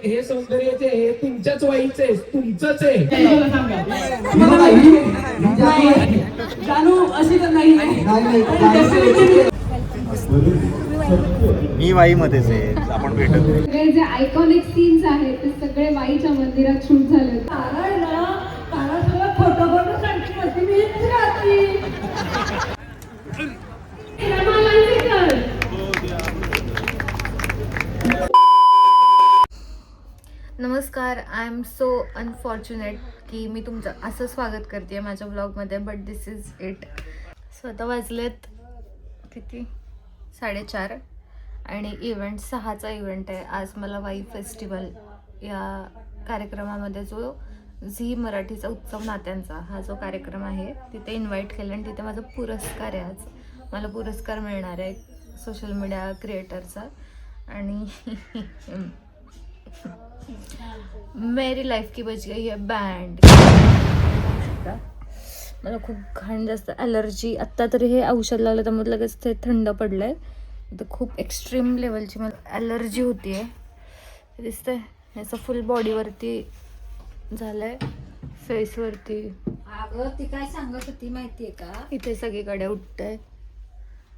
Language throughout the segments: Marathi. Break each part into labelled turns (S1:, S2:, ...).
S1: हे सौंदर्याचे हे तुमच्याच वाईचे तुमचंच आहे.
S2: जानू अशी तर नाही.
S3: मी वाईमध्येच आहे, आपण भेटत.
S4: सगळे जे आयकॉनिक सीन्स आहेत ते सगळे वाईच्या मंदिरात शूट झाले.
S5: नमस्कार. आय एम सो अनफॉर्च्युनेट की मी तुमचं असं स्वागत करते माझ्या ब्लॉगमध्ये, बट दिस इज इट. स्वतः वाजलेत किती 4:30 आणि इव्हेंट 6चा इव्हेंट आहे आज. मला वाई फेस्टिवल या कार्यक्रमामध्ये जो झी मराठीचा उत्सव नात्यांचा हा जो कार्यक्रम आहे तिथे इन्व्हाइट केलं आणि तिथे माझा पुरस्कार आहे. आज मला पुरस्कार मिळणार आहे सोशल मीडिया क्रिएटरचा. आणि मेरी लाईफ की बच गई है बँड. मला खूप घाण जास्त ॲलर्जी आत्ता तरी हे औषध लावलं त्यामुळे लगेच ते थंड पडलं आहे. तर खूप एक्स्ट्रीम लेवलची मला ॲलर्जी होती आहे. दिसतंय ह्याचं फुल बॉडीवरती झालं आहे, फेसवरती.
S6: अगं ती काय सांगत होती माहितीये का,
S5: इथे सगळीकडे उठतंय,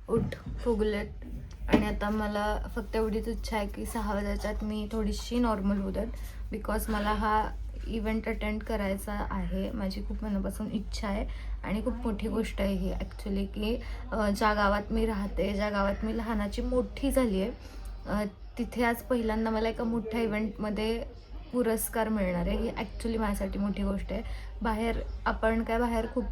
S5: उठ फुगलेत. आणि आता मला फक्त एवढीच इच्छा आहे की 6 वाजायच्यात मी थोडीशी नॉर्मल होऊ देत, बिकॉज मला हा इव्हेंट अटेंड करायचा आहे. माझी खूप मनापासून इच्छा आहे आणि खूप मोठी गोष्ट आहे ही ॲक्च्युली, की ज्या गावात मी राहते, ज्या गावात मी लहानाची मोठी झाली आहे, तिथे आज पहिल्यांदा मला एका मोठ्या इव्हेंटमध्ये पुरस्कार मिळणार आहे. ही ॲक्च्युली माझ्यासाठी मोठी गोष्ट आहे. बाहेर आपण काय बाहेर खूप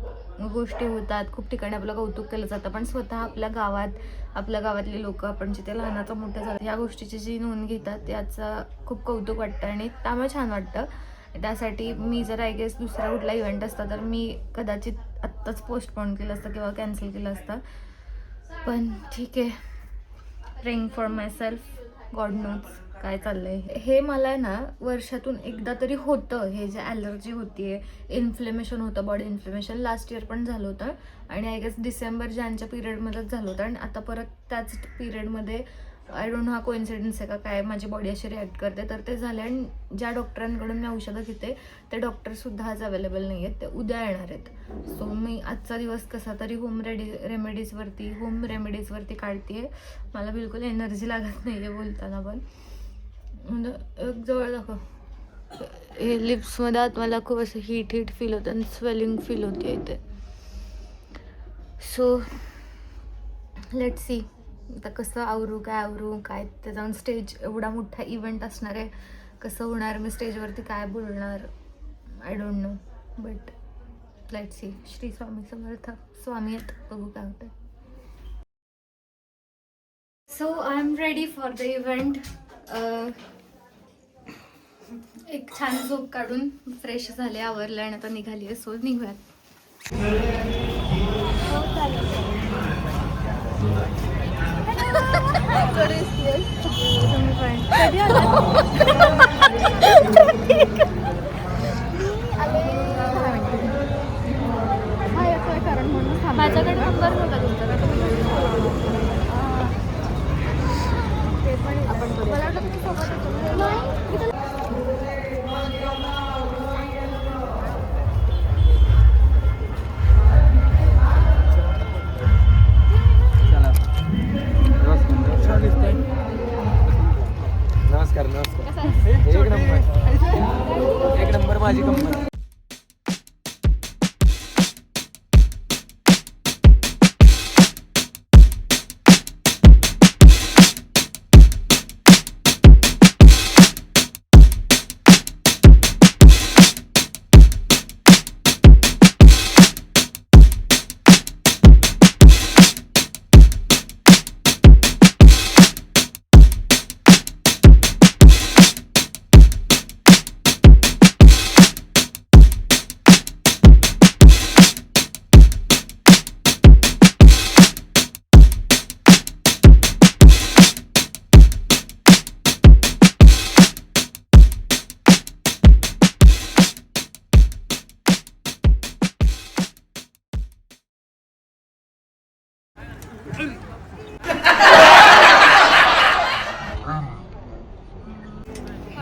S5: गोष्टी होतात, खूप ठिकाणी आपलं कौतुक केलं जातं, पण स्वतः आपल्या गावात आपल्या गावातले लोक आपण जिथे लहानाचं मोठं झालं या गोष्टीची जी नोंद घेतात याचं खूप कौतुक वाटतं आणि त्यामुळे छान वाटतं. त्यासाठी मी जर आय गेस दुसरा कुठला इव्हेंट असता तर मी कदाचित आत्ताच पोस्टपोन केलं असतं किंवा कॅन्सल केलं असतं. पण ठीक आहे, praying for myself, God knows काय चाललंय. हे मला ना वर्षातून एकदा तरी होतं. हे जे ॲलर्जी होतीये, इन्फ्लेमेशन होतं, बॉडी इन्फ्लेमेशन लास्ट इयर पण झालं होतं आणि आय गेस डिसेंबर जानेच्या पिरियडमध्येच झालं होतं. आणि आता परत त्याच पिरियडमध्ये आय डोंट नो हा कोइन्सिडन्स आहे का काय, माझी बॉडी अशी रिॲक्ट करते तर ते झालं. आणि ज्या डॉक्टरांकडून मी औषधं घेते ते डॉक्टरसुद्धा आज अवेलेबल नाही आहेत, ते उद्या येणार आहेत. सो मी आजचा दिवस कसा तरी होम रेमेडीजवरती काढते. मला बिलकुल एनर्जी लागत नाही आहे बोलताना, पण म्हणजे एक जवळ दाखव, हे लिप्समध्ये आत मला खूप असं हीट फील होतं आणि स्वेलिंग फील होते इथे. सो लेट सी आता कसं आवरू काय ते जाऊन. स्टेज एवढा मोठा इव्हेंट असणार आहे, कसं होणार, मी स्टेजवरती काय बोलणार, I don't know, but let see. Shri Swami Samarth, Swami आहेत, बघू काय होतं. So I am ready for the event. एक छान झोप काढून फ्रेश झाले, आवरले आणि आता निघाली आहे. सो निघूयात. माझ्याकडे नंबर होता तुमचा ते पण आपण मला वाटतं तुम्ही सोबत.
S3: नमस्कार. एक नंबर माझी कंपनी.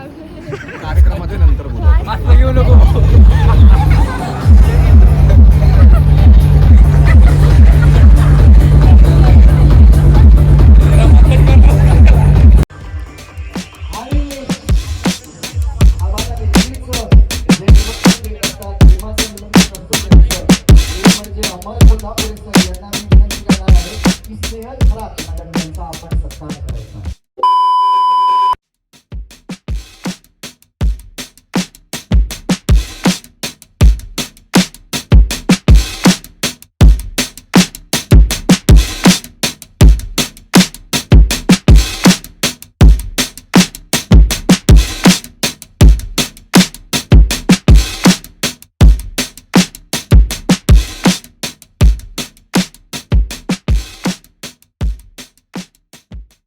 S3: कार्यक्रमाच्या नंतर बोलू.
S7: आता घेऊ नको.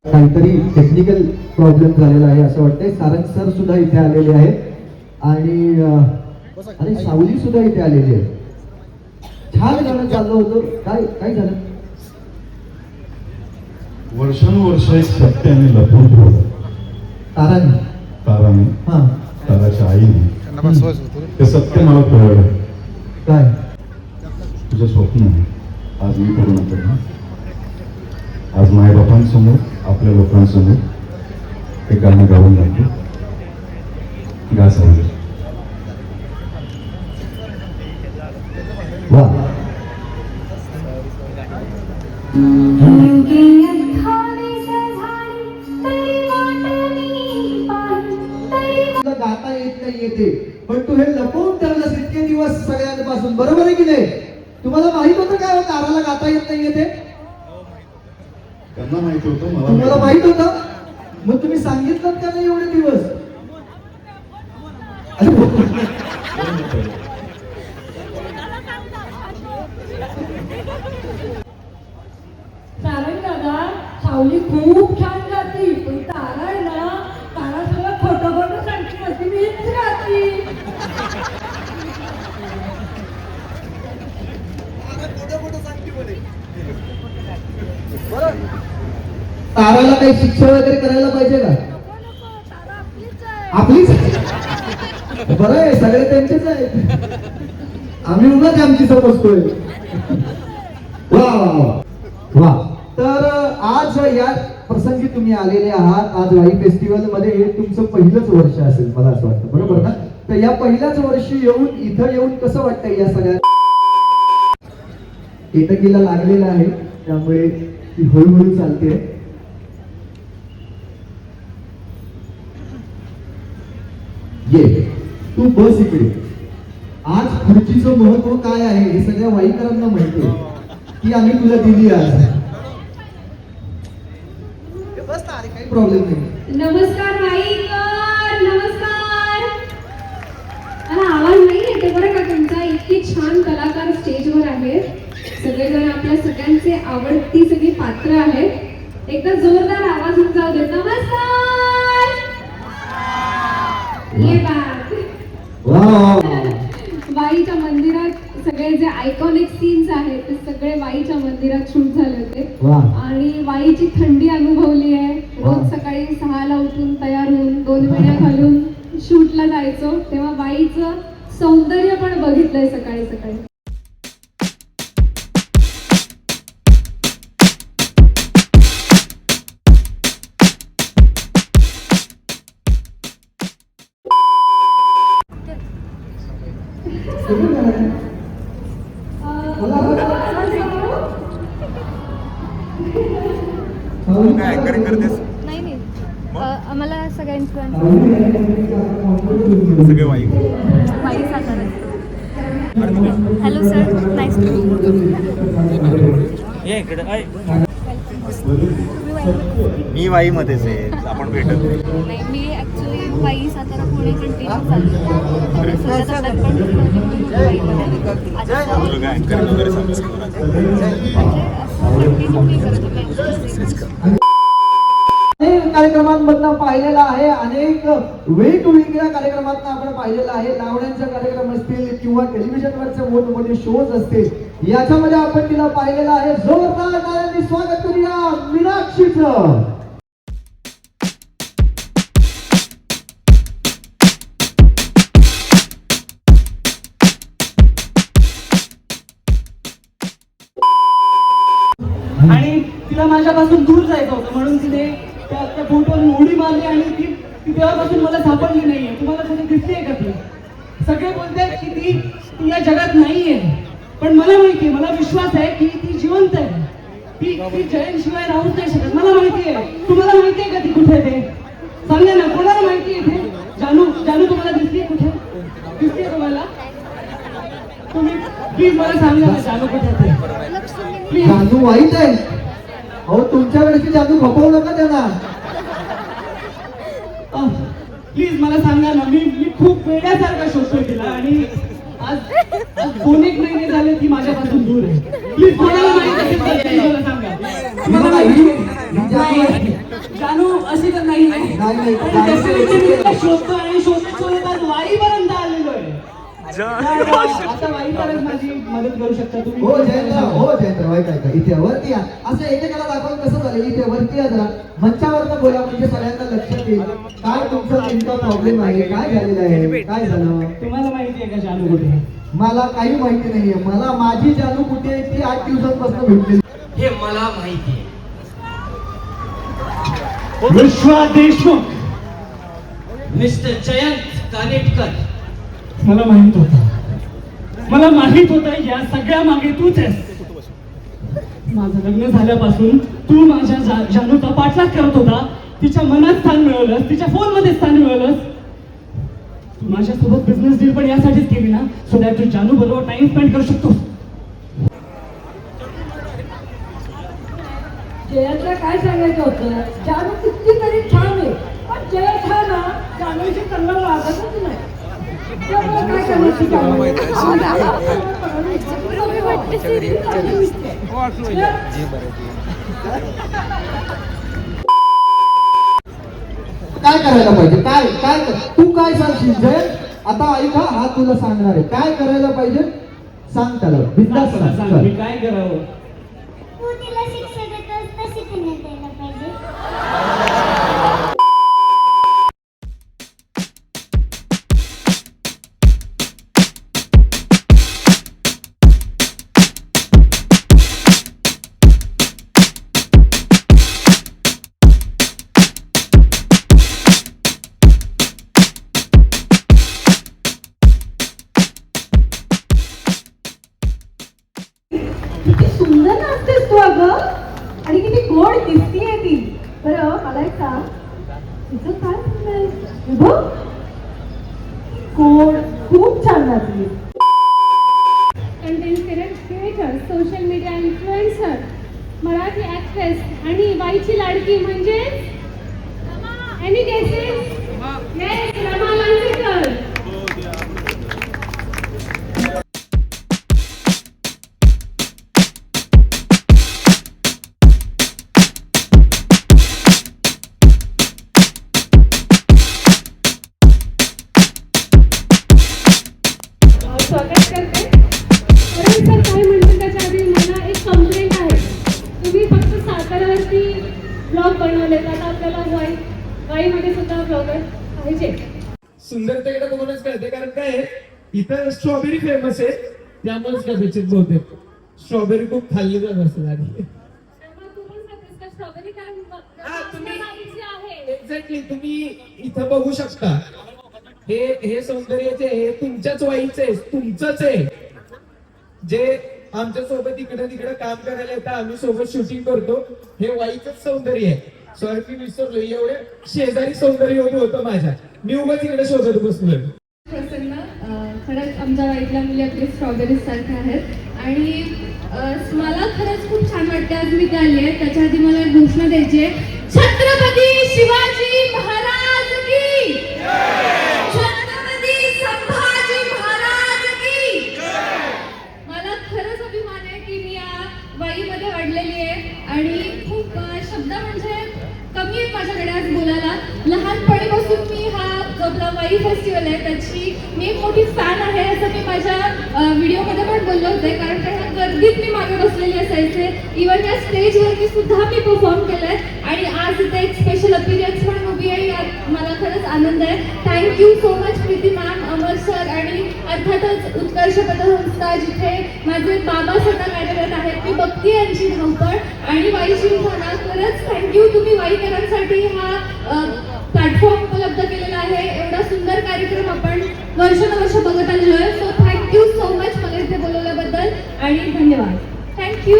S8: काहीतरी टेक्निकल प्रॉब्लेम झालेला आहे असं वाटतंय. सारंग सर सुद्धा इथे आलेले आहेत आणि सावली सुद्धा इथे आलेली आहे. छान गाणं चाललं होतं. काय काय झालं?
S9: वर्षानुवर्ष एक सत्याने लपून ठेवलं. ताराने
S8: हा
S9: ताराच्या आईने ते सत्य मला कळलं.
S8: काय?
S9: तुझं स्वप्न आज मी पूर्ण केलं. आज मायबापांसमोर आपल्या लोकांसमोर हे गाणं गाऊन लागतो. गा सांग.
S8: वा गाता येत नाही येते, पण तू हे लपवून ठेवलंस इतके दिवस सगळ्यांपासून. बरोबर आहे की नाही? तुम्हाला माहित होतं काय ताराला गाता येत नाही येते?
S9: त्यांना माहिती होतं,
S8: तुम्हाला माहित होतं? मग तुम्ही सांगितलं का नाही एवढे दिवस?
S2: सारंग दादा, सावली खूप छान गाती, पण तारा आहे ना, तारा सगळं खोटं खोटं सांगते म्हणते, मीच गाती.
S8: ताराला काही शिक्षा वगैरे करायला पाहिजे का? आपलीच बरं आहे, सगळे त्यांचेच आहेत. आम्ही उगाच आमची समजतोय. वा वा वा वा. तर आज या प्रसंगी तुम्ही आलेले आहात. आज वाई फेस्टिवल मध्ये हे तुमचं पहिलंच वर्ष असेल मला असं वाटतं. बरोबर ना? तर या पहिल्याच वर्षी येऊन इथं येऊन कसं वाटतंय? या सगळ्या केतकीला लागलेलं आहे, त्यामुळे ती हळूहळू चालते. ये तू बस इकडे. आज खुर्चीचं महत्व काय आहे हे सगळ्या वाईकरांना माहिती आहे की आम्ही तुला दिली आज. बस ना, काही प्रॉब्लेम नाही.
S4: नमस्कार वाईकर, नमस्कार. मला आवाज नाही येते बरं का तुमचा. इतकी छान कलाकार स्टेजवर आहेत. सगळेजण आपल्या सगळ्यांचे आवडती सगळी पात्र आहेत. एकदा जोरदार आवाज होऊन जाऊ देत. नमस्कार. ये बात. वाईच्या मंदिरात सगळे जे आयकॉनिक सीन्स आहेत ते सगळे वाईच्या मंदिरात शूट झाले होते. आणि वाईची थंडी अनुभवली आहे. रोज सकाळी 6ला उठून तयार होऊन 2 वेळा घालून शूटला जायचो, तेव्हा वाईचं सौंदर्य पण बघितलंय सकाळी सकाळी.
S3: काय अँकरिंग करतेस?
S5: नाही नाही, आम्हाला सगळ्यांची
S3: सगळे Wai.
S5: Wai Satara. Hello sir, nice to meet you.
S3: मी वाईमध्येच आहे, आपण भेटत नाही.
S5: नाही, मी ॲक्च्युली वाई सातारा पुणे कंटिन्यू चालू.
S3: तुझं काय अँकरिंग वगैरे सांगितलं?
S8: अनेक कार्यक्रमांमधनं पाहिलेला आहे, अनेक वेगवेगळ्या कार्यक्रमांना आपण पाहिलेलं आहे. लावण्यांचे कार्यक्रम असतील किंवा टेलिव्हिजनवरचे मोठमोठे शोज असतील, याच्यामध्ये आपण तिला पाहिलेलं आहे. जोरदार टाळ्यांनी स्वागत करूया मीनाक्षीचं.
S2: माझ्यापासून दूर जायचं होतं म्हणून तिने त्या फोटोवरून उडी मारली आणि ती तेव्हापासून मला सापडली नाहीये. तुम्हाला कधी दिसलीये का ती? सगळे बोलतात की ती या जगात नाहीये, पण मला माहितीये, मला विश्वास आहे की ती जिवंत आहे. ती जयंतशिवाय राहूच नाही शकत. मला माहितीये. तुम्हाला माहितीये का ती कुठे ते? सांगा ना, कोणाला माहितीये इथे? जानू तुम्हाला दिसलीये कुठे? दिसतीये तुम्हाला? तुम्ही प्लीज मला सांगा ना, जानू कुठे ते? प्लीज.
S8: जानू वाईट आहे. अहो तुमच्या वेळेची जानू खपवू नका त्यांना.
S2: प्लीज मला सांगा ना. मी खूप वेड्यासारखा शोधतोय तिला आणि आज 2-1 महिने झाले ती माझ्यापासून दूर आहे. प्लीज कोणाला माहिती असेल तर मला सांगा. जानू अशी तर नाही. शोधतोय आणि शोधत आज वाईपर्यंत आलेलो आहे. आता वाईपर्यंत माझी मदत करू शकता तुम्ही?
S8: हो जयंतराव वाईट आहे का? इथे वरती या. असं एकेकाला दाखवून कसं झालं? इथे वरती या जरा. मंचावरनं बोला म्हणजे सगळ्यांना लक्षात येईल काय तुमचा नेमका प्रॉब्लेम आहे, काय झालेलं आहे, काय झालं.
S2: तुम्हाला माहिती आहे का जानू कुठे?
S8: मला काही माहिती नाहीये. मला माझी जानू कुठे आहे ती 8 दिवसांपासून भेटली.
S1: हे मला माहिती आहे.
S2: विश्वा देशमुख,
S1: मिस्टर जयंत कानेटकर.
S2: मला माहित होतं या सगळ्या मागे तूच आहेस. माझं लग्न झाल्यापासून तू माझ्या जानूचा पाठलाग करत होता. तिच्या मनात स्थान मिळवलंस, तिच्या फोन मध्ये स्थान मिळवलंस. तू माझ्यासोबत बिझनेस डील पण यासाठीच केली ना, सो दॅट तू जानू बरोबर टाइम स्पेंड करू शकतो.
S10: जयंतला काय सांगायचं होतं? जानू कितीतरी छान आहे, पण जयंत हा ना जानूशी कन्नड वागतच नाही. त्यामुळे काय करायची
S8: काय करायला पाहिजे? काय काय तू काय सांगशील जयंत? आता ऐका, हा तुला सांगणार आहे. काय करायला पाहिजे सांग त्याला. बिंदास सांग.
S2: मी काय करावं?
S11: तू तिला शिक्षा देतोस तशी तिने द्यायला पाहिजे.
S10: किती सुंदर नाचतेस तू अगं, आणि किती गोड दिसतीये ती. बरं मला एक सांग, तिचं काय म्हणणं? गोड, खूप छान नाचली.
S4: Content creator, social media influencer, Marathi actress आणि बाईची लाडकी म्हणजे any guesses? Yes, Rama Lanjekar. स्वागत करते. सर काय म्हणतात त्याच्या आधी मला एक कंप्लेंट आहे. तुम्ही फक्त साताऱ्यावरती ब्लॉग बनवलेत, आता आपल्याला वाईमध्ये सुद्धा ब्लॉगर पाहिजे.
S1: सुंदरतेकडे बघूनच कळते, कारण काय आहे, इथं स्ट्रॉबेरी फेमस आहे, त्यामुळेच कदाचित बहुतेक स्ट्रॉबेरी खूप खाल्ली जात असेल. आधी
S4: स्ट्रॉबेरी
S1: हा, तुम्ही-
S4: आहे.
S1: एक्झॅक्टली तुम्ही इथं बघू शकता. हे सौंदर्य जे आहे तुमच्याच वाईचं आहे, तुमचंच आहे. जे आमच्या सोबत इकडे तिकडे काम करायला येतं, आम्ही सोबत शूटिंग करतो, हे वाईचंच सौंदर्य आहे. सॉरी मी विसरलो, एवढे शेजारी सौंदर्य होतं माझ्या, मी उगाच इकडे शोधत बसलोय.
S4: प्रसन्न, खरंच आमच्या वाईटल्या मुली आपली स्ट्रॉबेरी सारख्या आहेत आणि मला खरंच खूप छान वाटतं आज मी आली आहे. त्याच्या आधी मला एक घोषणा द्यायची आहे. छत्रपती शिवाजी महाराज की, छत्रपती संभाजी महाराज की. मला खरंच अभिमान आहे की मी या वाईमध्ये वाढलेली आहे आणि खूप शब्द म्हणजे कमी आहेत माझ्याकडे आज बोलायला. लहानपणीपासून मी हा जो आपला वाई फेस्टिवल आहे त्याची मी एक मोठी फॅन आहे, असं मी माझ्या व्हिडिओमध्ये पण बोलले होते. कारण त्या गर्दीत मी मागे बसलेली असायचे. इव्हन या स्टेजवरती सुद्धा मी परफॉर्म केलंय आणि आज इथे एक स्पेशल अपीरियन्स म्हणून उभी आहे, यात मला खरंच आनंद आहे. Thank you so much Preeti ma'am, Amar sir आणि अर्थातच उत्कर्ष पतसंस्था जिथे माझे बाबा स्वतः कार्यरत आहेत. मी बघते यांची धावपळ आणि वाई जिमखाना. खरंच थँक्यू, तुम्ही वाईकरांसाठी हा प्लॅटफॉर्म उपलब्ध केलेला आहे. एवढा सुंदर कार्यक्रम आपण वर्षानुवर्ष बघत आलेलो आहे. सो थँक्यू सो मच मला इथे बोलवल्याबद्दल आणि धन्यवाद. थँक्यू.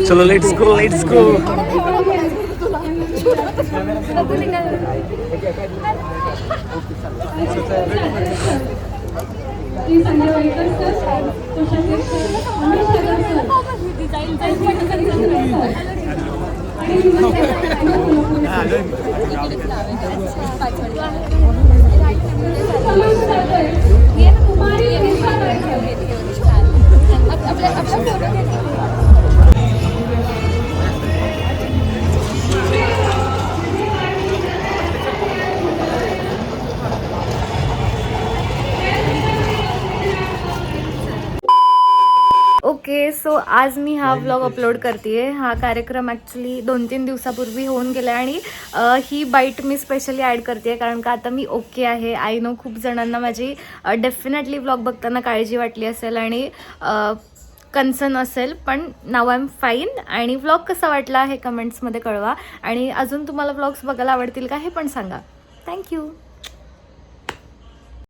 S7: चलो let's go let's go.
S4: Sanjay Waikar sir, Tushar sir, Amit sir,
S5: okay, so आज मी हा व्लॉग अपलोड करते. हा कार्यक्रम ॲक्च्युली 2-3 दिवसापूर्वी होऊन गेला आणि ही बाईट मी स्पेशली ॲड करते कारण का आता मी ओके आहे. आय नो खूप जणांना माझी डेफिनेटली व्लॉग बघताना काळजी वाटली असेल आणि कन्सर्न असेल, पण नाव आय एम फाईन. आणि व्लॉग कसा वाटला हे कमेंट्समध्ये कळवा आणि अजून तुम्हाला व्लॉग्स बघायला आवडतील का हे पण सांगा. थँक्यू.